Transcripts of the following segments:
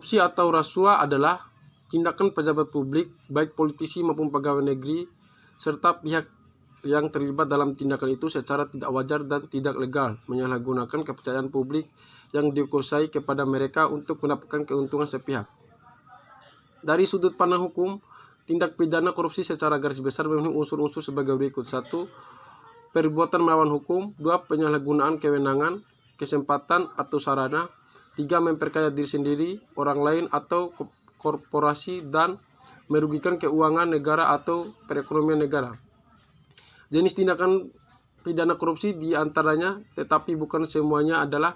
Korupsi atau rasuah adalah tindakan pejabat publik, baik politisi maupun pegawai negeri, serta pihak yang terlibat dalam tindakan itu secara tidak wajar dan tidak legal, menyalahgunakan kepercayaan publik yang dikuasai kepada mereka untuk mendapatkan keuntungan sepihak. Dari sudut pandang hukum, tindak pidana korupsi secara garis besar memenuhi unsur-unsur sebagai berikut. 1. Perbuatan melawan hukum. 2. Penyalahgunaan kewenangan, kesempatan, atau sarana. 3. Memperkaya diri sendiri, orang lain, atau korporasi dan merugikan keuangan negara atau perekonomian negara. Jenis tindakan pidana korupsi diantaranya, tetapi bukan semuanya, adalah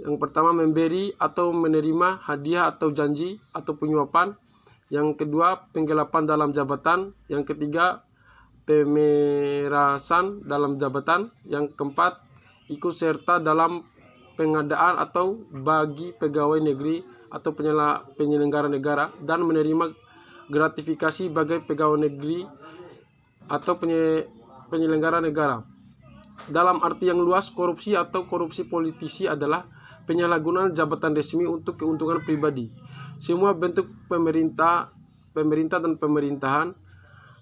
yang pertama memberi atau menerima hadiah atau janji atau penyuapan. Yang kedua, penggelapan dalam jabatan. Yang ketiga, pemerasan dalam jabatan. Yang keempat, ikut serta dalam pengadaan atau bagi pegawai negeri atau penyelenggara negara dan menerima gratifikasi bagi pegawai negeri atau penyelenggara negara. Dalam arti yang luas, korupsi atau korupsi politisi adalah penyalahgunaan jabatan resmi untuk keuntungan pribadi. Semua bentuk pemerintah dan pemerintahan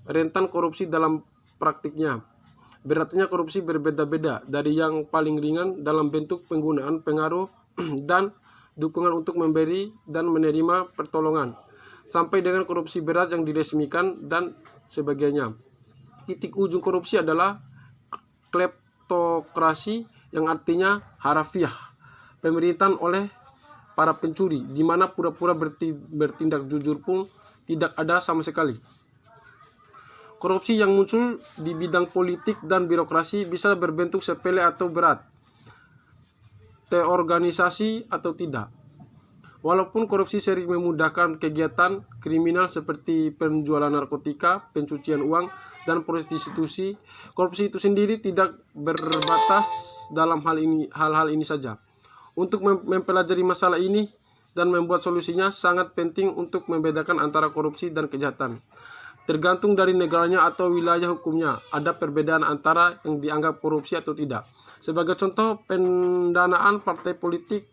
rentan korupsi dalam praktiknya. Beratnya korupsi berbeda-beda, dari yang paling ringan dalam bentuk penggunaan pengaruh dan dukungan untuk memberi dan menerima pertolongan, sampai dengan korupsi berat yang diresmikan dan sebagainya. Titik ujung korupsi adalah kleptokrasi, yang artinya harafiah, pemerintahan oleh para pencuri, di mana pura-pura bertindak jujur pun tidak ada sama sekali. Korupsi yang muncul di bidang politik dan birokrasi bisa berbentuk sepele atau berat, terorganisasi atau tidak. Walaupun korupsi sering memudahkan kegiatan kriminal seperti penjualan narkotika, pencucian uang, dan prostitusi, korupsi itu sendiri tidak berbatas dalam hal-hal ini saja. Untuk mempelajari masalah ini dan membuat solusinya, sangat penting untuk membedakan antara korupsi dan kejahatan. Tergantung dari negaranya atau wilayah hukumnya, ada perbedaan antara yang dianggap korupsi atau tidak. Sebagai contoh, pendanaan partai politik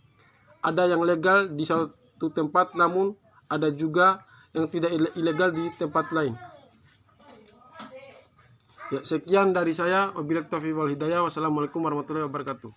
ada yang legal di suatu tempat, namun ada juga yang tidak ilegal di tempat lain. Ya, sekian dari saya. Wabillahi taufiq wal hidayah. Wassalamualaikum warahmatullahi wabarakatuh.